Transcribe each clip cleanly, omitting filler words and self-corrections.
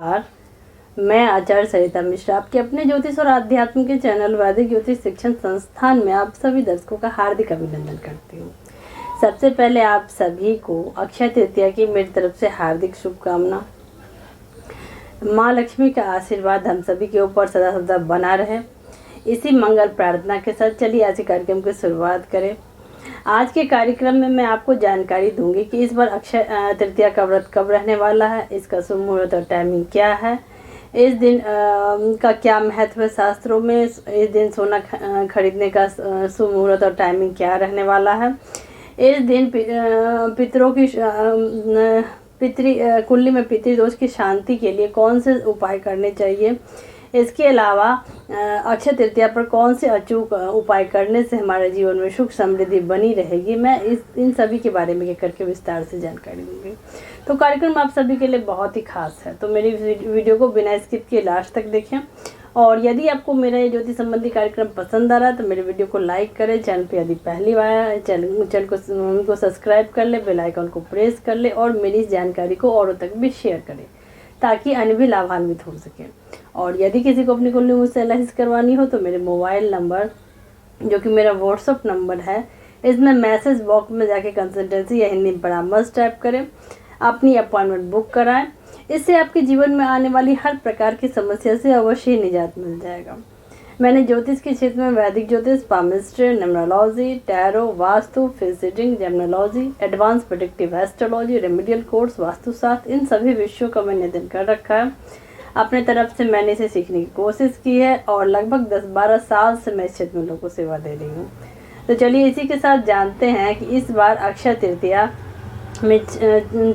नमस्कार। मैं आचार्य सरिता मिश्रा आपके अपने ज्योतिष और आध्यात्म के चैनल वैदिक ज्योतिष शिक्षण संस्थान में आप सभी दर्शकों का हार्दिक अभिनंदन करती हूँ। सबसे पहले आप सभी को अक्षय तृतीया की मेरी तरफ से हार्दिक शुभकामना। माँ लक्ष्मी का आशीर्वाद हम सभी के ऊपर सदा सदा बना रहे, इसी मंगल प्रार्थना के साथ चलिए आज के कार्यक्रम की शुरुआत करें। आज के कार्यक्रम में मैं आपको जानकारी दूंगी कि इस बार अक्षय तृतीया का व्रत कब रहने वाला है, इसका शुभ मुहूर्त और टाइमिंग क्या है, इस दिन का क्या महत्व है शास्त्रों में, इस दिन सोना खरीदने का शुभ मुहूर्त और टाइमिंग क्या रहने वाला है, इस दिन पितरों की कुंडली में पितृदोष की शांति के लिए कौन से उपाय करने चाहिए, इसके अलावा अक्षय तृतीया पर कौन से अचूक उपाय करने से हमारे जीवन में सुख समृद्धि बनी रहेगी, मैं इन सभी के बारे में करके विस्तार से जानकारी दूंगी। तो कार्यक्रम आप सभी के लिए बहुत ही खास है, तो मेरी वीडियो को बिना स्किप किए लास्ट तक देखें। और यदि आपको मेरा ये ज्योतिष संबंधी कार्यक्रम पसंद आ रहा है तो मेरे वीडियो को लाइक करें, चैनल पर यदि पहली बार है चैनल को सब्सक्राइब कर ले, बेल आइकन को प्रेस कर ले और मेरी इस जानकारी को औरों तक भी शेयर करें ताकि अन्य भी लाभान्वित हो सके। और यदि किसी को अपनी कुंडली मुझसे एनालिसिस करवानी हो तो मेरे मोबाइल नंबर जो कि मेरा व्हाट्सअप नंबर है, इसमें मैसेज बॉक्स में जाके कंसल्टेंसी या हिंदी में परामर्श टाइप करें, अपनी अपॉइंटमेंट बुक कराएं। इससे आपके जीवन में आने वाली हर प्रकार की समस्या से अवश्य ही निजात मिल जाएगा। मैंने ज्योतिष के क्षेत्र में वैदिक ज्योतिष, palmistry, numerology, tarot, vastu, face reading, gemology, advance predictive astrology, remedial course, vastu shastra, इन सभी विषयों का मैंने अध्ययन कर रखा है। अपने तरफ से मैंने इसे सीखने की कोशिश की है और लगभग 10-12 साल से मैं इस क्षेत्र में लोगों को सेवा दे रही हूँ। तो चलिए इसी के साथ जानते हैं कि इस बार अक्षय तृतीया में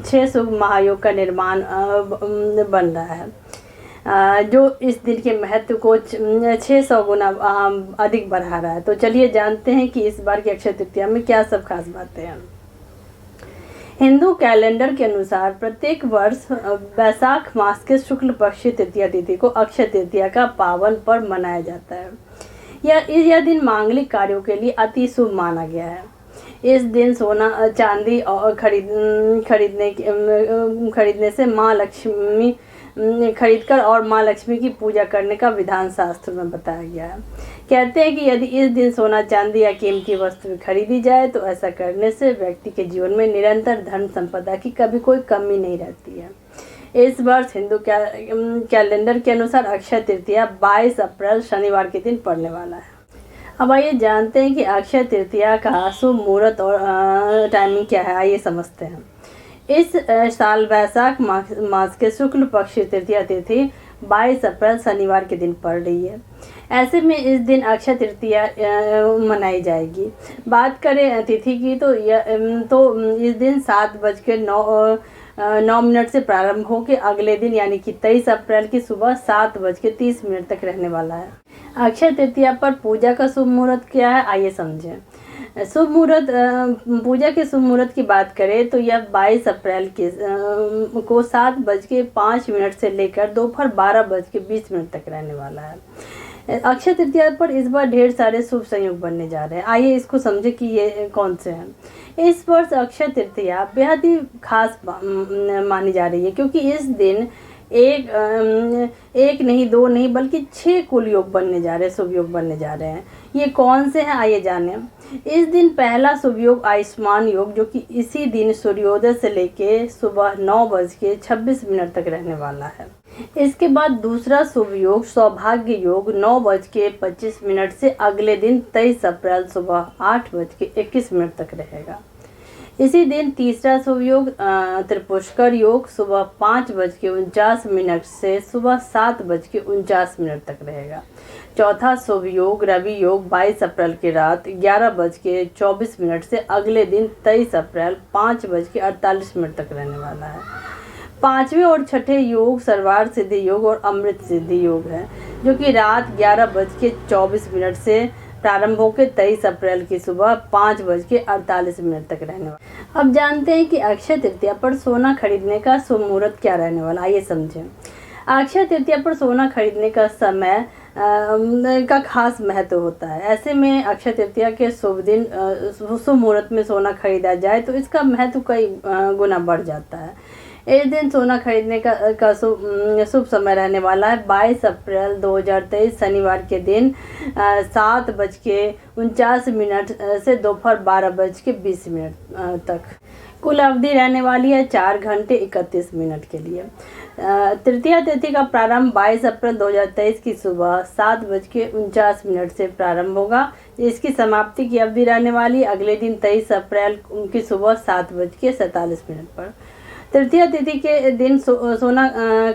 6 शुभ महायोग का निर्माण बन रहा है, जो इस दिन के महत्व को 600 गुना अधिक बढ़ा रहा है। तो चलिए जानते हैं कि इस बार की अक्षय तृतीया में क्या सब खास बातें हैं। हिंदू कैलेंडर के अनुसार प्रत्येक वर्ष वैशाख मास के शुक्ल पक्ष तृतीया तिथि को अक्षय तृतीया का पावन पर्व मनाया जाता है। यह दिन मांगलिक कार्यों के लिए अति शुभ माना गया है। इस दिन सोना चांदी और खरीदने से माँ लक्ष्मी खरीदकर और माँ लक्ष्मी की पूजा करने का विधान शास्त्र में बताया गया है। कहते हैं कि यदि इस दिन सोना चांदी या कीमती वस्तु खरीदी जाए तो ऐसा करने से व्यक्ति के जीवन में निरंतर धन संपदा की कभी कोई कमी नहीं रहती है। इस वर्ष हिंदू कैलेंडर के अनुसार अक्षय तृतीया 22 अप्रैल शनिवार के दिन पड़ने वाला है। अब आइए जानते हैं कि अक्षय तृतीया का शुभ मुहूर्त और टाइमिंग क्या है, आइए समझते हैं। इस साल वैशाख मास के शुक्ल पक्ष तृतीया तिथि 22 अप्रैल शनिवार के दिन पड़ रही है। ऐसे में इस दिन अक्षय तृतीया मनाई जाएगी। बात करें तिथि की तो इस दिन 7:09 से प्रारंभ होकर अगले दिन यानी कि 23 अप्रैल की सुबह 7:30 तक रहने वाला है। अक्षय तृतीया पर पूजा का शुभ मुहूर्त क्या है, आइए समझें। शुभ मुहूर्त, पूजा के शुभ मुहूर्त की बात करें तो यह 22 अप्रैल को 7:05 से लेकर दोपहर 12:20 तक रहने वाला है। अक्षय तृतीया पर इस बार ढेर सारे शुभ संयोग बनने जा रहे हैं, आइए इसको समझे कि ये कौन से हैं। इस वर्ष अक्षय तृतीया बेहद ही खास मानी जा रही है क्योंकि इस दिन एक नहीं, 2 नहीं बल्कि 6 कुल योग बनने जा रहे हैं, शुभ योग बनने जा रहे हैं। ये कौन से हैं, आइए जानें। इस दिन पहला शुभ योग आयुष्मान योग, जो कि इसी दिन सूर्योदय से लेके सुबह 9:26 तक रहने वाला है। इसके बाद दूसरा शुभ योग सौभाग्य योग 9:25 से अगले दिन 23 अप्रैल सुबह 8:21 तक रहेगा। इसी दिन तीसरा शुभ योग त्रिपुष्कर योग सुबह 5:49 से सुबह 7:49 तक रहेगा। चौथा शुभ योग रवि योग 22 अप्रैल की रात 11:24 से अगले दिन 23 अप्रैल 5:48 तक रहने वाला है। पांचवें और छठे योग सर्वार्थ सिद्धि योग और अमृत सिद्धि योग है, जो कि रात 11:24 से प्रारंभ होकर 23 अप्रैल की सुबह 5:48 तक रहने वाला। अब जानते हैं कि अक्षय तृतीया पर सोना खरीदने का शुभ मुहूर्त क्या रहने वाला, आइए समझें। अक्षय तृतीया पर सोना खरीदने का समय का खास महत्व होता है। ऐसे में अक्षय तृतीया के शुभ दिन शुभ मुहूर्त में सोना खरीदा जाए तो इसका महत्व कई गुना बढ़ जाता है। इस दिन सोना खरीदने का शुभ समय रहने वाला है 22 अप्रैल 2023 शनिवार के दिन 7:49 से दोपहर 12:20 तक। कुल अवधि रहने वाली है 4 घंटे 31 मिनट के लिए। तृतीया तिथि का प्रारंभ 22 अप्रैल 2023 की सुबह 7:49 से प्रारंभ होगा। इसकी समाप्ति की अवधि रहने वाली अगले दिन 23 अप्रैल की सुबह 7:47 पर। तृतीया तिथि के दिन सोना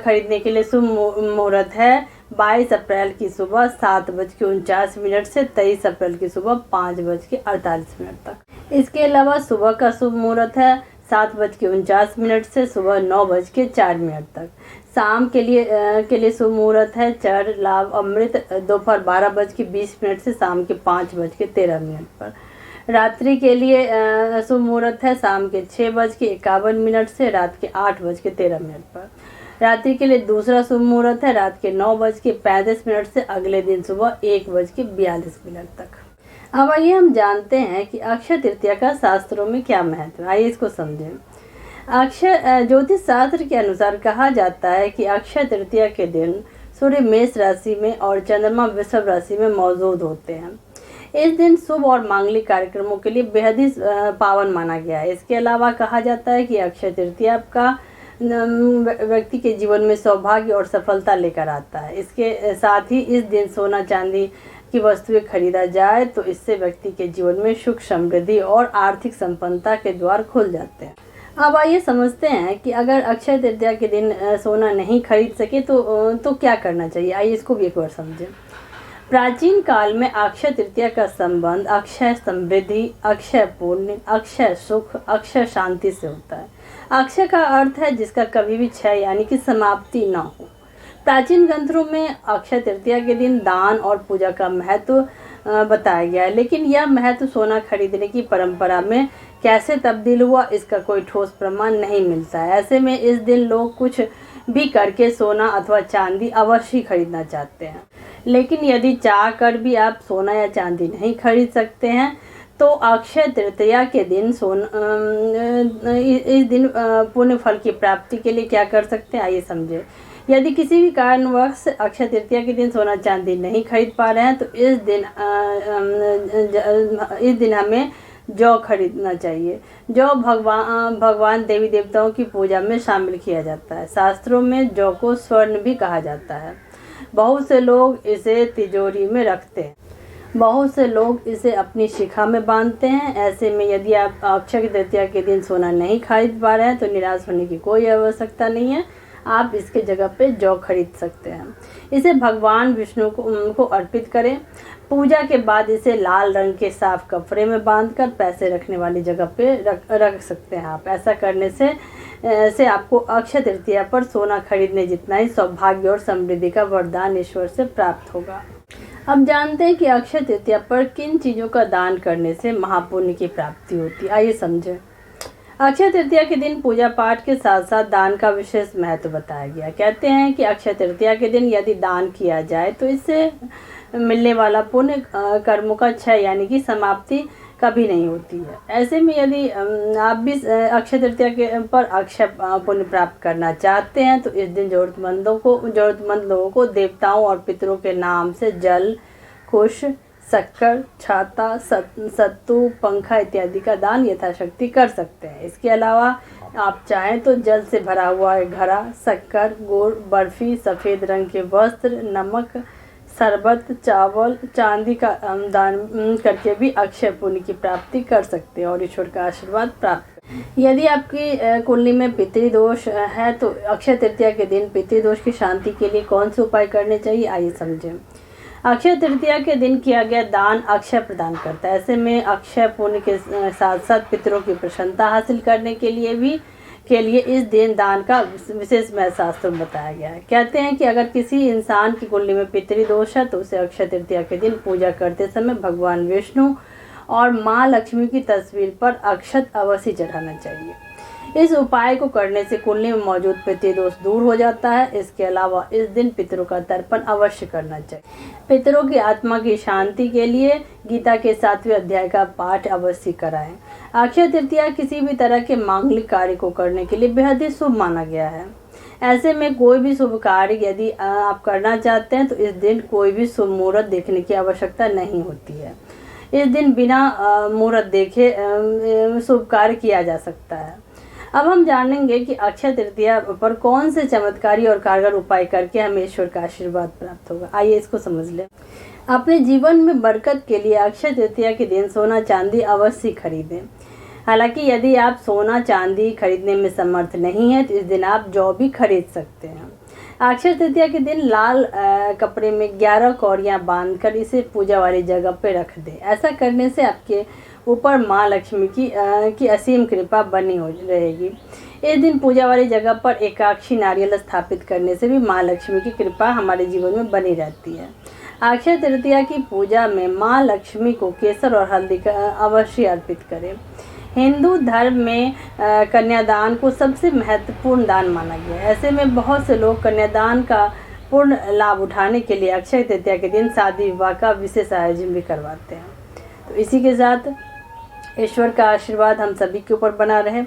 खरीदने के लिए शुभ मुहूर्त है 22 अप्रैल की सुबह 7:49 से 23 अप्रैल की सुबह 5:48 तक। इसके अलावा सुबह का शुभ मुहूर्त है 7:49 से सुबह 9:04 तक। शाम के लिए शुभ मुहूर्त है चर लाभ अमृत दोपहर 12:20 से शाम के 5:13 पर। रात्रि के लिए शुभ मुहूर्त है शाम के 6:51 से रात के 8:13 पर। रात्रि के लिए दूसरा शुभ मुहूर्त है रात के 9:35 से अगले दिन सुबह 1:42 तक। अब आइए हम जानते हैं कि अक्षय तृतीया का शास्त्रों में क्या महत्व है। आइए इसको समझें। अक्षय ज्योतिष शास्त्र के अनुसार कहा जाता है कि अक्षय तृतीया के दिन सूर्य मेष राशि में और चंद्रमा वृषभ राशि में मौजूद होते हैं। इस दिन शुभ और मांगलिक कार्यक्रमों के लिए बेहद ही पावन माना गया है। इसके अलावा कहा जाता है कि अक्षय तृतीया का व्यक्ति के जीवन में सौभाग्य और सफलता लेकर आता है। इसके साथ ही इस दिन सोना चांदी की वस्तुएं खरीदा जाए तो इससे व्यक्ति के जीवन में सुख समृद्धि और आर्थिक संपन्नता के द्वार खुल जाते हैं। अब आइए समझते हैं कि अगर अक्षय तृतीया के दिन सोना नहीं खरीद सके तो क्या करना चाहिए। आइए इसको भी एक बार समझें। प्राचीन काल में अक्षय तृतीया का संबंध अक्षय समृद्धि, अक्षय पुण्य, अक्षय सुख, अक्षय शांति से होता है। अक्षय का अर्थ है जिसका कभी भी क्षय यानी कि समाप्ति न हो। प्राचीन ग्रंथों में अक्षय तृतीया के दिन दान और पूजा का महत्व बताया गया है, लेकिन यह महत्व सोना खरीदने की परंपरा में कैसे तब्दील हुआ इसका कोई ठोस प्रमाण नहीं मिलता है। ऐसे में इस दिन लोग कुछ भी करके सोना अथवा चांदी अवश्य खरीदना चाहते हैं, लेकिन यदि चाह कर भी आप सोना या चांदी नहीं खरीद सकते हैं तो अक्षय तृतीया के दिन इस दिन पुण्य फल की प्राप्ति के लिए क्या कर सकते हैं। आइए समझे। यदि किसी भी कारणवश अक्षय तृतीया के दिन सोना चांदी नहीं खरीद पा रहे हैं तो इस दिन हमें जौ खरीदना चाहिए। जौ भगवान देवी देवताओं की पूजा में शामिल किया जाता है। शास्त्रों में जौ को स्वर्ण भी कहा जाता है। बहुत से लोग इसे तिजोरी में रखते हैं, बहुत से लोग इसे अपनी शिखा में बांधते हैं। ऐसे में यदि आप अक्षय तृतीया के दिन सोना नहीं खरीद पा रहे हैं तो निराश होने की कोई आवश्यकता नहीं है। आप इसके जगह पे जौ खरीद सकते हैं। इसे भगवान विष्णु को अर्पित करें। पूजा के बाद इसे लाल रंग के साफ कपड़े में बांधकर पैसे रखने वाली जगह पे रख सकते हैं आप। ऐसा करने से आपको अक्षय तृतीया पर सोना खरीदने जितना ही सौभाग्य और समृद्धि का वरदान ईश्वर से प्राप्त होगा। अब जानते हैं कि अक्षय तृतीया पर किन चीज़ों का दान करने से महापुण्य की प्राप्ति होती है। आइए समझें। अक्षय तृतीया के दिन पूजा पाठ के साथ साथ दान का विशेष महत्व बताया गया। कहते हैं कि अक्षय तृतीया के दिन यदि दान किया जाए तो इससे मिलने वाला पुण्य कर्मों का क्षय यानी कि समाप्ति कभी नहीं होती है। ऐसे में यदि आप भी अक्षय तृतीया के पर अक्षय पुण्य प्राप्त करना चाहते हैं तो इस दिन जरूरतमंद लोगों को देवताओं और पितरों के नाम से जल, कुश, शक्कर, छाता, सत्तू, पंखा इत्यादि का दान यथाशक्ति कर सकते हैं। इसके अलावा आप चाहें तो जल से भरा हुआ घड़ा, शक्कर, गुड़, बर्फी, सफ़ेद रंग के वस्त्र, नमक, शरबत, चावल, चांदी का दान करके भी अक्षय पुण्य की प्राप्ति कर सकते हैं और ईश्वर का आशीर्वाद प्राप्त। यदि आपकी कुंडली में पितृदोष है तो अक्षय तृतीया के दिन पितृदोष की शांति के लिए कौन से उपाय करने चाहिए। आइए समझें। अक्षय तृतीया के दिन किया गया दान अक्षय प्रदान करता है। ऐसे में अक्षय पुण्य के साथ साथ पितरों की प्रसन्नता हासिल करने के लिए इस दिन दान का विशेष महत्व शास्त्रों में बताया गया है। कहते हैं कि अगर किसी इंसान की कुंडली में पितृदोष है तो उसे अक्षय तृतीया के दिन पूजा करते समय भगवान विष्णु और माँ लक्ष्मी की तस्वीर पर अक्षत अवश्य चढ़ाना चाहिए। इस उपाय को करने से कुंडली में मौजूद पितृदोष दूर हो जाता है। इसके अलावा इस दिन पितरों का तर्पण अवश्य करना चाहिए। पितरों की आत्मा की शांति के लिए गीता के 7वें अध्याय का पाठ अवश्य कराएं। अक्षय तृतीया किसी भी तरह के मांगलिक कार्य को करने के लिए बेहद ही शुभ माना गया है। ऐसे में कोई भी शुभ कार्य यदि आप करना चाहते हैं तो इस दिन कोई भी शुभ मुहूर्त देखने की आवश्यकता नहीं होती है। इस दिन बिना मुहूर्त देखे शुभ कार्य किया जा सकता है। अब हम जानेंगे कि अक्षय तृतीया पर कौन से चमत्कारी और कारगर उपाय करके हमें ईश्वर का आशीर्वाद प्राप्त होगा। आइए इसको समझ लें। अपने जीवन में बरकत के लिए अक्षय तृतीया के दिन सोना चांदी अवश्य खरीदें। हालांकि यदि आप सोना चांदी खरीदने में समर्थ नहीं है तो इस दिन आप जौ भी खरीद सकते हैं। अक्षय तृतीया के दिन लाल कपड़े में 11 कौड़ियाँ बांधकर इसे पूजा वाली जगह पर रख दें। ऐसा करने से आपके ऊपर माँ लक्ष्मी की असीम कृपा बनी हो रहेगी। इस दिन पूजा वाली जगह पर एकाक्षी नारियल स्थापित करने से भी माँ लक्ष्मी की कृपा हमारे जीवन में बनी रहती है। अक्षय तृतीया की पूजा में माँ लक्ष्मी को केसर और हल्दी का अवश्य अर्पित करें। हिंदू धर्म में कन्यादान को सबसे महत्वपूर्ण दान माना गया है। ऐसे में बहुत से लोग कन्यादान का पूर्ण लाभ उठाने के लिए अक्षय तृतीया के दिन शादी विवाह का विशेष आयोजन भी करवाते हैं। तो इसी के साथ ईश्वर का आशीर्वाद हम सभी के ऊपर बना रहे।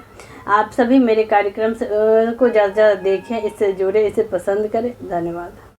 आप सभी मेरे कार्यक्रम को ज़्यादा से ज़्यादा देखें, इससे जुड़े, इसे पसंद करें। धन्यवाद।